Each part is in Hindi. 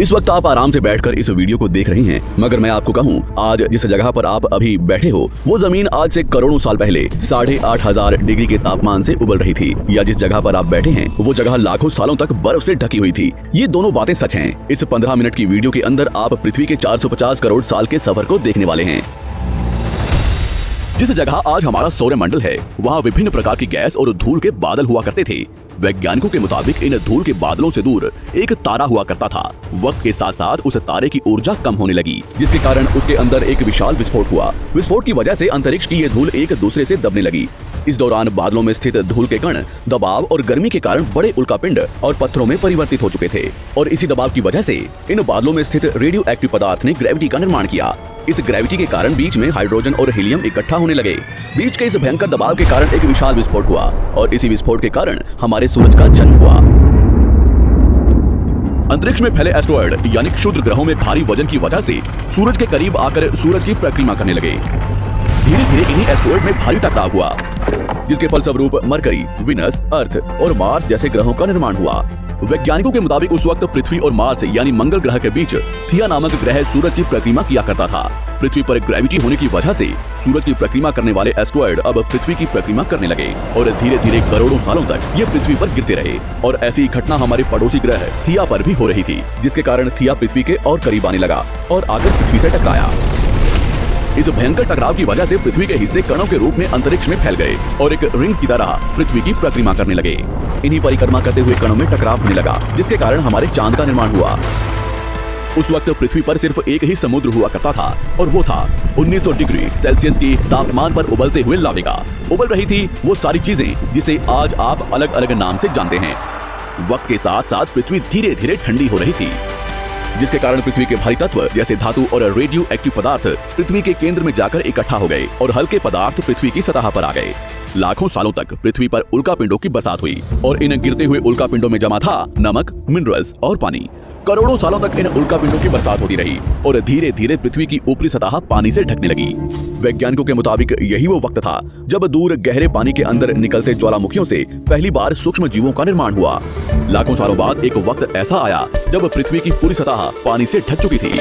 इस वक्त आप आराम से बैठकर इस वीडियो को देख रहे हैं, मगर मैं आपको कहूं, आज जिस जगह पर आप अभी बैठे हो वो जमीन आज से करोड़ों साल पहले 8,500 डिग्री के तापमान से उबल रही थी, या जिस जगह पर आप बैठे हैं वो जगह लाखों सालों तक बर्फ से ढकी हुई थी। ये दोनों बातें सच हैं। इस 15 मिनट की वीडियो के अंदर आप पृथ्वी के 450 करोड़ साल के सफर को देखने वाले हैं। जिस जगह आज हमारा सौरमंडल है, वहाँ विभिन्न प्रकार की गैस और धूल के बादल हुआ करते थे। वैज्ञानिकों के मुताबिक इन धूल के बादलों से दूर एक तारा हुआ करता था। वक्त के साथ साथ उस तारे की ऊर्जा कम होने लगी, जिसके कारण उसके अंदर एक विशाल विस्फोट हुआ। विस्फोट की वजह से अंतरिक्ष की ये धूल एक दूसरे से दबने लगी। इस दौरान बादलों में स्थित धूल के कण दबाव और गर्मी के कारण बड़े उल्कापिंड और पत्थरों में परिवर्तित हो चुके थे, और इसी दबाव की वजह से इन बादलों में स्थित रेडियो एक्टिव पदार्थ ने ग्रेविटी का निर्माण किया। इस ग्रेविटी के कारण बीच में हाइड्रोजन और हीलियम इकट्ठा होने लगे। बीच के इस भयंकर दबाव के कारण एक विशाल विस्फोट हुआ, और इसी विस्फोट के कारण हमारे सूरज का जन्म हुआ। अंतरिक्ष में फैले एस्टेरॉयड यानी क्षुद्र ग्रहों में भारी वजन की वजह से सूरज के करीब आकर सूरज की परिक्रमा करने लगे। धीरे धीरे इन्हीं एस्टेरॉयड में भारी टकराव हुआ, जिसके फलस्वरूप मरकरी, विनस, अर्थ और मार्स जैसे ग्रहों का निर्माण हुआ। वैज्ञानिकों के मुताबिक उस वक्त पृथ्वी और मार्स यानी मंगल ग्रह के बीच थिया नामक ग्रह सूरज की परिक्रमा किया करता था। पृथ्वी पर ग्रेविटी होने की वजह से सूरज की परिक्रमा करने वाले एस्टेरॉयड अब पृथ्वी की परिक्रमा करने लगे, और धीरे धीरे करोड़ों सालों तक ये पृथ्वी पर गिरते रहे। और ऐसी घटना हमारे पड़ोसी ग्रह थिया पर भी हो रही थी, जिसके कारण थिया पृथ्वी के और करीब आने लगा और आकर पृथ्वी से टकराया। इस भयंकर टकराव की वजह से पृथ्वी के हिस्से कणों के रूप में अंतरिक्ष में फैल गए और एक रिंग्स की तरह पृथ्वी की परिक्रमा करने लगे। इन्हीं परिक्रमा करते हुए कणों में टकराव होने लगा, जिसके कारण हमारे चांद का निर्माण हुआ। उस वक्त पृथ्वी पर सिर्फ एक ही समुद्र हुआ करता था, और वो था 1900 डिग्री सेल्सियस की तापमान पर उबलते हुए लाविका। उबल रही थी वो सारी चीजें जिसे आज आप अलग अलग नाम से जानते हैं। वक्त के साथ साथ पृथ्वी धीरे धीरे ठंडी हो रही थी, जिसके कारण पृथ्वी के भारी तत्व जैसे धातु और रेडियो एक्टिव पदार्थ पृथ्वी के केंद्र में जाकर इकट्ठा हो गए, और हल्के पदार्थ पृथ्वी की सतह पर आ गए। लाखों सालों तक पृथ्वी पर उल्कापिंडों की बरसात हुई, और इन गिरते हुए उल्कापिंडों में जमा था नमक, मिनरल्स और पानी। करोड़ों सालों तक इन उल्कापिंडों की बरसात होती रही, और धीरे धीरे पृथ्वी की ऊपरी सतह पानी से ढकने लगी। वैज्ञानिकों के मुताबिक यही वो वक्त था जब दूर गहरे पानी के अंदर निकलते ज्वालामुखियों से पहली बार सूक्ष्म जीवों का निर्माण हुआ। लाखों सालों बाद एक वक्त ऐसा आया जब पृथ्वी की पूरी सतह पानी से ढक चुकी थी।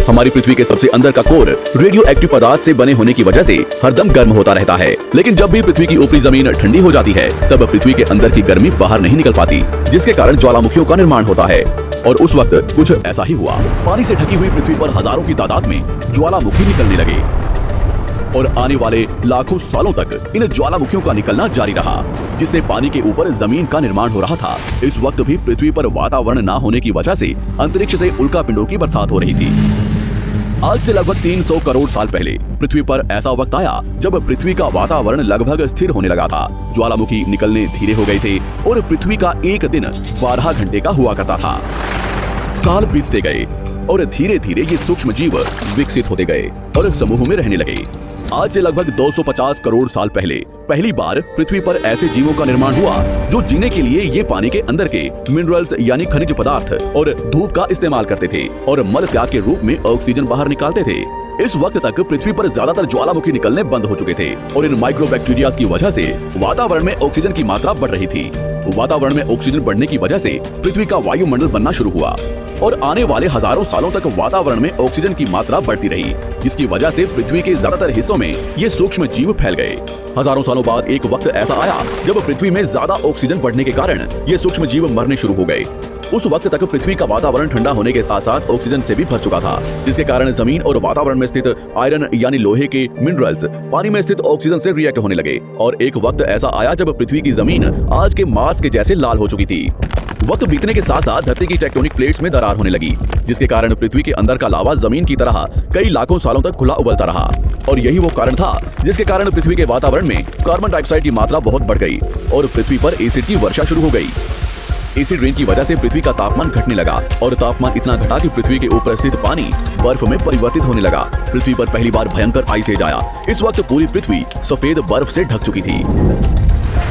हमारी पृथ्वी के सबसे अंदर का कोर रेडियो एक्टिव पदार्थ से बने होने की वजह से हरदम गर्म होता रहता है, लेकिन जब भी पृथ्वी की ऊपरी जमीन ठंडी हो जाती है, तब पृथ्वी के अंदर की गर्मी बाहर नहीं निकल पाती, जिसके कारण ज्वालामुखियों का निर्माण होता है। और उस वक्त कुछ ऐसा ही हुआ। पानी से ढकी हुई पृथ्वी पर हजारों की तादाद में ज्वालामुखी निकलने लगे, और आने वाले लाखों सालों तक इन ज्वालामुखियों का निकलना जारी रहा, जिससे पानी के ऊपर जमीन का निर्माण हो रहा था। इस वक्त भी पृथ्वी पर वातावरण न होने की वजह से अंतरिक्ष से उल्कापिंडों की बरसात हो रही थी। आज से लगभग 300 करोड़ साल पहले पृथ्वी पर ऐसा वक्त आया जब पृथ्वी का वातावरण लगभग स्थिर होने लगा था। ज्वालामुखी निकलने धीरे हो गए थे, और पृथ्वी का एक दिन 12 घंटे का हुआ करता था। साल बीतते गए, और धीरे धीरे ये सूक्ष्म जीव विकसित होते गए और समूह में रहने लगे। आज से लगभग 250 करोड़ साल पहले पहली बार पृथ्वी पर ऐसे जीवों का निर्माण हुआ जो जीने के लिए ये पानी के अंदर के मिनरल्स यानी खनिज पदार्थ और धूप का इस्तेमाल करते थे, और मल त्याग के रूप में ऑक्सीजन बाहर निकालते थे। इस वक्त तक पृथ्वी पर ज्यादातर ज्वालामुखी निकलने बंद हो चुके थे, और इन माइक्रोबैक्टीरिया की वजह से वातावरण में ऑक्सीजन की मात्रा बढ़ रही थी। वातावरण में ऑक्सीजन बढ़ने की वजह से पृथ्वी का वायुमंडल बनना शुरू हुआ, और आने वाले हजारों सालों तक वातावरण में ऑक्सीजन की मात्रा बढ़ती रही, जिसकी वजह से पृथ्वी के ज्यादातर हिस्सों में ये सूक्ष्म जीव फैल गए। हजारों सालों बाद एक वक्त ऐसा आया जब पृथ्वी में ज्यादा ऑक्सीजन बढ़ने के कारण ये सूक्ष्म जीव मरने शुरू हो गए। उस वक्त तक पृथ्वी का वातावरण ठंडा होने के साथ साथ ऑक्सीजन से भी भर चुका था, जिसके कारण जमीन और वातावरण में स्थित आयरन यानी लोहे के मिनरल्स पानी में स्थित ऑक्सीजन से रिएक्ट होने लगे। और एक वक्त ऐसा आया जब पृथ्वी की जमीन आज के मार्स के जैसे लाल हो चुकी थी। वक्त बीतने के साथ साथ धरती की टेक्टोनिक प्लेट्स में दरार होने लगी, जिसके कारण पृथ्वी के अंदर का लावा जमीन की तरह कई लाखों सालों तक खुला उबलता रहा। और यही वो कारण था जिसके कारण पृथ्वी के वातावरण में कार्बन डाइऑक्साइड की मात्रा बहुत बढ़ गई, और पृथ्वी पर एसिड की वर्षा शुरू हो गई। एसिड रेन की वजह से पृथ्वी का तापमान घटने लगा, और तापमान इतना घटा कि पृथ्वी के ऊपर स्थित पानी बर्फ में परिवर्तित होने लगा। पृथ्वी पर पहली बार भयंकर आइस एज आया। इस वक्त पूरी पृथ्वी सफेद बर्फ से ढक चुकी थी।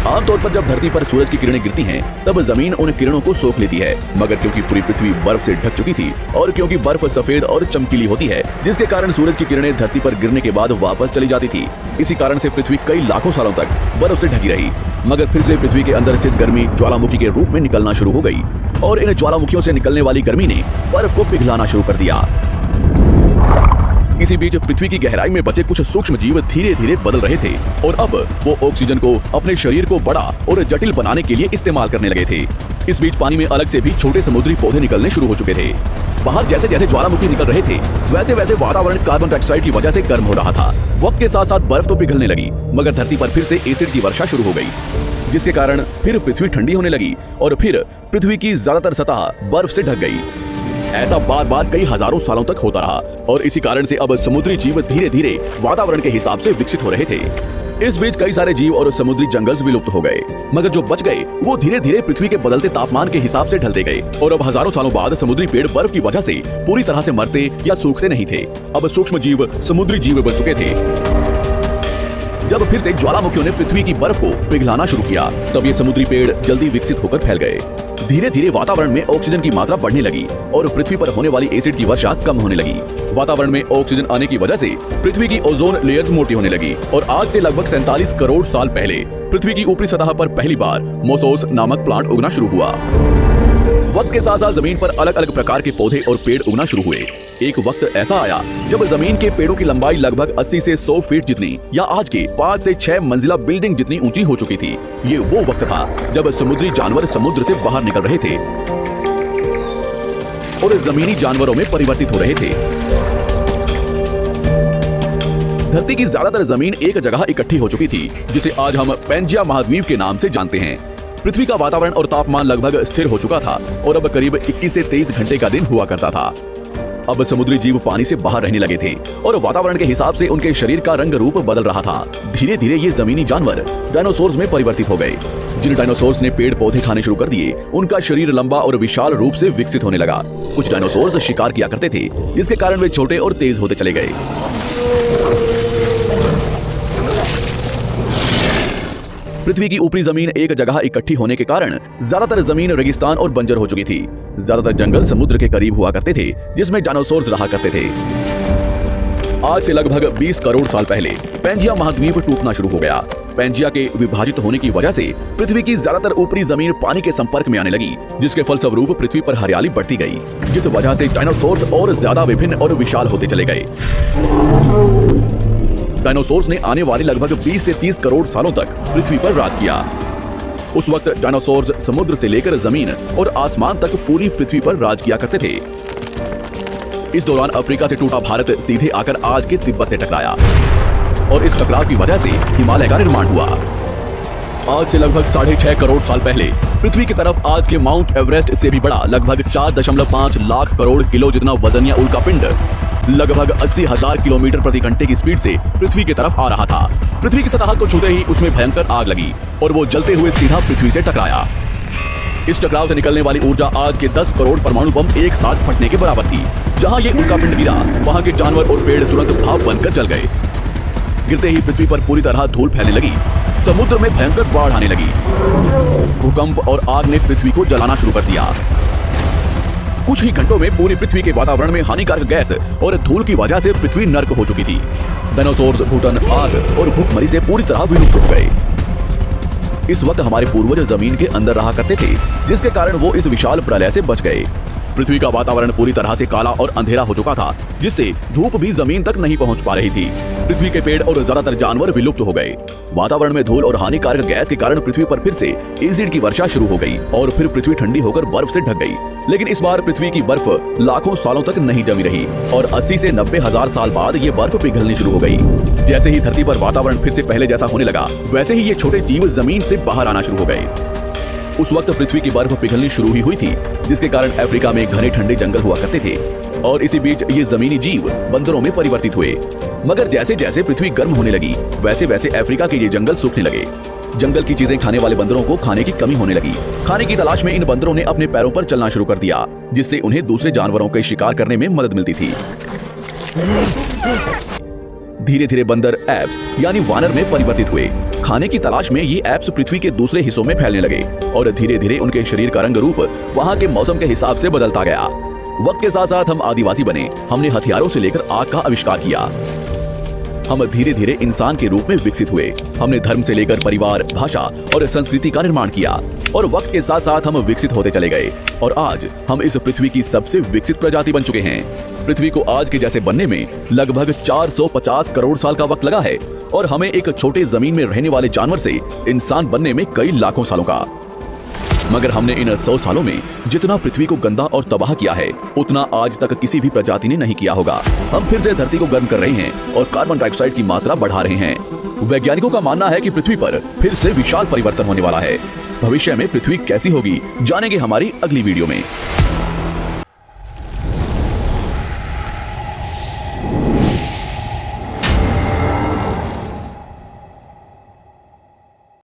आमतौर पर जब धरती पर सूरज की किरणें गिरती हैं, तब जमीन उन किरणों को सोख लेती है, मगर क्योंकि पूरी पृथ्वी बर्फ से ढक चुकी थी और क्योंकि बर्फ सफेद और चमकीली होती है, जिसके कारण सूरज की किरणें धरती पर गिरने के बाद वापस चली जाती थी। इसी कारण से पृथ्वी कई लाखों सालों तक बर्फ से ढकी रही, मगर फिर से पृथ्वी के अंदर स्थित गर्मी ज्वालामुखी के रूप में निकलना शुरू हो गई और इन ज्वालामुखियों से निकलने वाली गर्मी ने बर्फ को पिघलाना शुरू कर दिया। इसी बीच पृथ्वी की गहराई में बचे कुछ सूक्ष्म जीव धीरे धीरे बदल रहे थे और अब वो ऑक्सीजन को अपने शरीर को बड़ा और जटिल बनाने के लिए इस्तेमाल करने लगे थे। इस बीच पानी में अलग से भी छोटे समुद्री पौधे निकलने शुरू हो चुके थे। बाहर जैसे जैसे ज्वालामुखी निकल रहे थे, वैसे वैसे वातावरण कार्बन डाइऑक्साइड की वजह से गर्म हो रहा था। वक्त के साथ साथ बर्फ तो पिघलने लगी, मगर धरती पर फिर से एसिड की वर्षा शुरू हो गई, जिसके कारण फिर पृथ्वी ठंडी होने लगी और फिर पृथ्वी की ज्यादातर सतह बर्फ से ढक गई। ऐसा बार बार कई हजारों सालों तक होता रहा और इसी कारण से अब समुद्री जीव धीरे धीरे वातावरण के हिसाब से विकसित हो रहे थे। इस बीच कई सारे जीव और समुद्री जंगल विलुप्त हो गए, मगर जो बच गए वो धीरे धीरे पृथ्वी के बदलते तापमान के हिसाब से ढलते गए और अब हजारों सालों बाद समुद्री पेड़ बर्फ की वजह से पूरी तरह से मरते या सूखते नहीं थे। अब सूक्ष्म जीव समुद्री जीव बन चुके थे। जब फिर से ज्वालामुखियों ने पृथ्वी की बर्फ को पिघलाना शुरू किया, तब ये समुद्री पेड़ जल्दी विकसित होकर फैल गए। धीरे धीरे वातावरण में ऑक्सीजन की मात्रा बढ़ने लगी और पृथ्वी पर होने वाली एसिड की वर्षा कम होने लगी। वातावरण में ऑक्सीजन आने की वजह से पृथ्वी की ओजोन लेयर्स मोटी होने लगी और आज से लगभग 47 करोड़ साल पहले पृथ्वी की ऊपरी सतह पर पहली बार मोसोस नामक प्लांट उगना शुरू हुआ। वक्त के साथ साथ जमीन पर अलग अलग प्रकार के पौधे और पेड़ उगना शुरू हुए। एक वक्त ऐसा आया जब जमीन के पेड़ों की लंबाई लगभग 80 से 100 फीट जितनी या आज के 5 से 6 मंजिला बिल्डिंग जितनी ऊंची हो चुकी थी। ये वो वक्त था जब समुद्री जानवर समुद्र से बाहर निकल रहे थे और जमीनी जानवरों में परिवर्तित हो रहे थे। धरती की ज्यादातर जमीन एक जगह इकट्ठी हो चुकी थी, जिसे आज हम पैंजिया महाद्वीप के नाम से जानते हैं। पृथ्वी का वातावरण और तापमान लगभग स्थिर हो चुका था और अब करीब 21 से 23 घंटे का दिन हुआ करता था। अब समुद्री जीव पानी से बाहर रहने लगे थे और वातावरण के हिसाब से उनके शरीर का रंग रूप बदल रहा था। धीरे धीरे ये जमीनी जानवर डायनासोर्स में परिवर्तित हो गए। जिन डायनासोर्स ने पेड़ पौधे खाने शुरू कर दिए, उनका शरीर लंबा और विशाल रूप से विकसित होने लगा। कुछ डायनासोर्स शिकार किया करते थे, जिसके कारण वे छोटे और तेज होते चले गए। पृथ्वी की ऊपरी जमीन एक जगह इकट्ठी होने के कारण ज्यादातर जमीन रेगिस्तान और बंजर हो चुकी थी। ज्यादातर जंगल समुद्र के करीब हुआ करते थे, जिसमें डायनासोर्स रहा करते थे। आज से लगभग 20 करोड़ साल पहले पैंजिया महाद्वीप टूटना शुरू हो गया। पैंजिया के विभाजित होने की वजह से पृथ्वी की ज्यादातर ऊपरी जमीन पानी के संपर्क में आने लगी, जिसके फलस्वरूप पृथ्वी पर हरियाली बढ़ती गई, जिस वजह से डायनासोर्स और ज्यादा विभिन्न और विशाल होते चले गए। डायनासोर्स ने आने वाले लगभग 20 से 30 करोड़ सालों तक पृथ्वी पर राज किया। उस वक्त डायनासोर्स समुद्र से लेकर जमीन और आसमान तक पूरी पृथ्वी पर राज किया करते थे। इस दौरान अफ्रीका से टूटा भारत सीधे आकर आज के तिब्बत से टकराया और इस टकराव की वजह से हिमालय का निर्माण हुआ। आज से लगभग 6.5 करोड़ साल पहले पृथ्वी की तरफ आज के माउंट एवरेस्ट से भी बड़ा लगभग 4.5 लाख करोड़ किलो जितना वजनिया उल्कापिंड लगभग 80,000 किलोमीटर प्रति घंटे की स्पीड से पृथ्वी की तरफ आ रहा था। पृथ्वी की सतह को छूते ही उसमें भयंकर आग लगी और वो जलते हुए सीधा पृथ्वी से टकराया। इस टकराव से निकलने वाली ऊर्जा आज के 10 करोड़ परमाणु बम एक साथ फटने के बराबर थी। जहां ये उल्कापिंड गिरा, वहां के जानवर और पेड़ तुरंत भाप बनकर जल गए। गिरते ही पृथ्वी पर पूरी तरह धूल फैलने लगी, समुद्र में भयंकर बाढ़ आने लगी। भूकंप और आग ने पृथ्वी को जलाना शुरू कर दिया। कुछ ही घंटों में पूरी पृथ्वी के वातावरण में हानिकारक गैस और धूल की वजह से पृथ्वी नर्क हो चुकी थी। डायनासोर्स, घुटन, आग और भूखमरी से पूरी तरह विलुप्त हो गए। इस वक्त हमारे पूर्वज जमीन के अंदर रहा करते थे, जिसके कारण वो इस विशाल प्रलय से बच गए। पृथ्वी का वातावरण पूरी तरह से काला और अंधेरा हो चुका था, जिससे धूप भी जमीन तक नहीं पहुंच पा रही थी। पृथ्वी के पेड़ और ज्यादातर जानवर विलुप्त हो गए। वातावरण में धूल और हानिकारक गैस के कारण पृथ्वी पर फिर से एसिड की वर्षा शुरू हो गई और फिर पृथ्वी ठंडी होकर बर्फ से ढक गई। लेकिन इस बार पृथ्वी की बर्फ लाखों सालों तक नहीं जमी रही और 80 से 90 हजार साल बाद ये बर्फ पिघलनी शुरू हो गई। जैसे ही धरती पर वातावरण फिर से पहले जैसा होने लगा, वैसे ही ये छोटे जीव जमीन से बाहर आना शुरू हो गए। उस वक्त पृथ्वी की बर्फ पिघलनी शुरू ही हुई थी, जिसके कारण अफ्रीका में घने ठंडे जंगल हुआ करते थे और इसी बीच ये जमीनी जीव बंदरों में परिवर्तित हुए। मगर जैसे जैसे पृथ्वी गर्म होने लगी, वैसे वैसे अफ्रीका के ये जंगल सूखने लगे। जंगल की चीजें खाने वाले बंदरों को खाने की कमी होने लगी। खाने की तलाश में इन बंदरों ने अपने पैरों पर चलना शुरू कर दिया, जिससे उन्हें दूसरे जानवरों के शिकार करने में मदद मिलती थी। धीरे धीरे बंदर एप्स यानी वानर में परिवर्तित हुए। खाने की तलाश में ये एप्स पृथ्वी के दूसरे हिस्सों में फैलने लगे और धीरे धीरे उनके शरीर का रंग रूप वहाँ के मौसम के हिसाब से बदलता गया। वक्त के साथ साथ हम आदिवासी बने। हमने हथियारों से लेकर आग का आविष्कार किया। हम धीरे धीरे इंसान के रूप में विकसित हुए। हमने धर्म से लेकर परिवार, भाषा और संस्कृति का निर्माण किया और वक्त के साथ साथ हम विकसित होते चले गए और आज हम इस पृथ्वी की सबसे विकसित प्रजाति बन चुके हैं। पृथ्वी को आज के जैसे बनने में लगभग 450 करोड़ साल का वक्त लगा है और हमें एक छोटे जमीन में रहने वाले जानवर से इंसान बनने में कई लाखों सालों का। मगर हमने इन 100 सालों में जितना पृथ्वी को गंदा और तबाह किया है उतना आज तक किसी भी प्रजाति ने नहीं किया होगा। हम फिर से धरती को गर्म कर रहे हैं और कार्बन डाइऑक्साइड की मात्रा बढ़ा रहे हैं। वैज्ञानिकों का मानना है कि पृथ्वी पर फिर से विशाल परिवर्तन होने वाला है। भविष्य में पृथ्वी कैसी होगी जानेंगे हमारी अगली वीडियो में।